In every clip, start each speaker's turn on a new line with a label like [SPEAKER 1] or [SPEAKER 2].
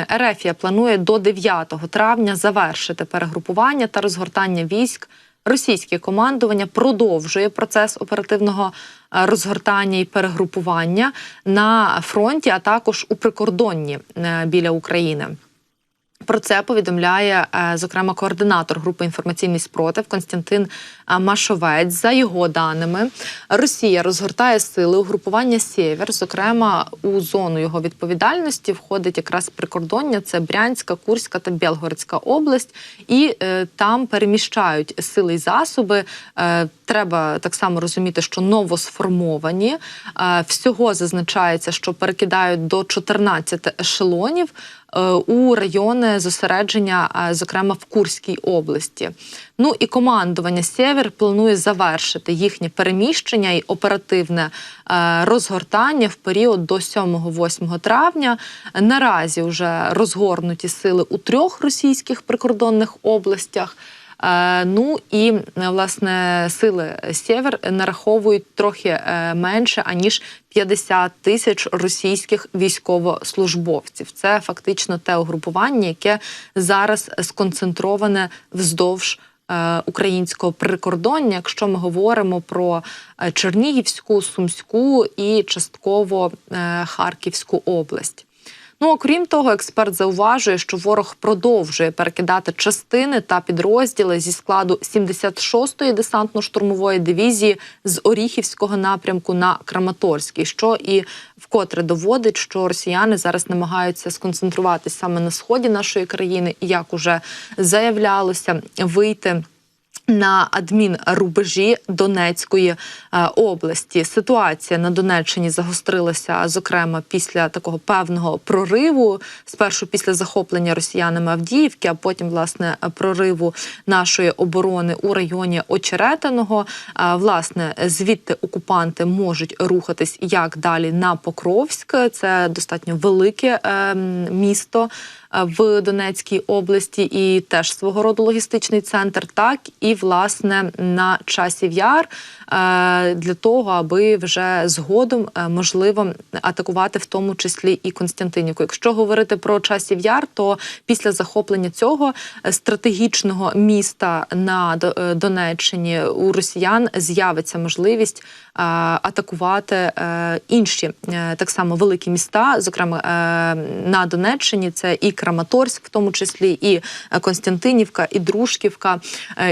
[SPEAKER 1] Ерефія планує до 9 травня завершити перегрупування та розгортання військ. Російське командування продовжує процес оперативного розгортання і перегрупування на фронті, а також у прикордонні біля України. Про це повідомляє, зокрема, координатор групи «Інформаційний спротив» Костянтин Машовець. За його даними, Росія розгортає сили угрупування «Сєвєр», зокрема, у зону його відповідальності входить якраз прикордоння, це Брянська, Курська та Білгородська область, і там переміщають сили і засоби. Треба так само розуміти, що новосформовані. Всього зазначається, що перекидають до 14 ешелонів у райони зосередження, зокрема, в Курській області. Ну і командування «Сєвєр» планує завершити їхнє переміщення і оперативне розгортання в період до 7-8 травня. Наразі вже розгорнуті сили у 3 російських прикордонних областях. Ну і, власне, сили «Сєвєр» нараховують трохи менше, аніж 50 тисяч російських військовослужбовців. Це фактично те угрупування, яке зараз сконцентроване вздовж українського прикордоння, якщо ми говоримо про Чернігівську, Сумську і частково Харківську область. Ну, окрім того, експерт зауважує, що ворог продовжує перекидати частини та підрозділи зі складу 76-ї десантно-штурмової дивізії з Оріхівського напрямку на Краматорський, що і вкотре доводить, що росіяни зараз намагаються сконцентруватися саме на сході нашої країни і, як уже заявлялося, вийти на адмінрубежі Донецької області. Ситуація на Донеччині загострилася, зокрема, після такого певного прориву, спершу після захоплення росіянами Авдіївки, а потім, власне, прориву нашої оборони у районі Очеретиного. Власне, звідти окупанти можуть рухатись як далі на Покровськ, це достатньо велике місто в Донецькій області і теж свого роду логістичний центр, так і, власне, на Часів Яр для того, аби вже згодом можливо атакувати в тому числі і Костянтинівку. Якщо говорити про Часів Яр, то після захоплення цього стратегічного міста на Донеччині у росіян з'явиться можливість атакувати інші так само великі міста, зокрема на Донеччині, це і Краматорськ, в тому числі і Костянтинівка, і Дружківка,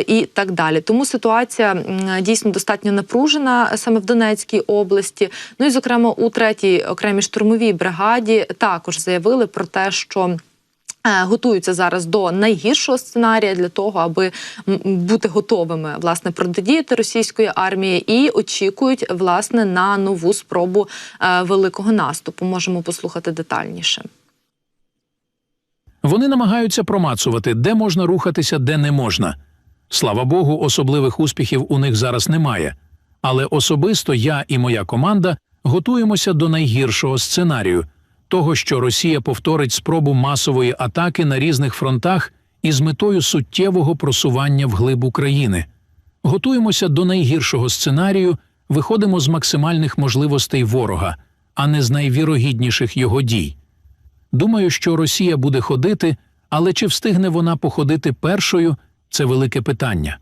[SPEAKER 1] і так далі. Тому ситуація дійсно достатньо напружена саме в Донецькій області. Ну і, зокрема, у 3-й окремій штурмовій бригаді також заявили про те, що готуються зараз до найгіршого сценарія для того, аби бути готовими, власне, протидіяти російської армії, і очікують, власне, на нову спробу великого наступу. Можемо послухати детальніше.
[SPEAKER 2] Вони намагаються промацувати, де можна рухатися, де не можна. Слава Богу, особливих успіхів у них зараз немає. Але особисто я і моя команда готуємося до найгіршого сценарію – того, що Росія повторить спробу масової атаки на різних фронтах із метою суттєвого просування вглиб України. Готуємося до найгіршого сценарію, виходимо з максимальних можливостей ворога, а не з найвірогідніших його дій. Думаю, що Росія буде ходити, але чи встигне вона походити першою – це велике питання.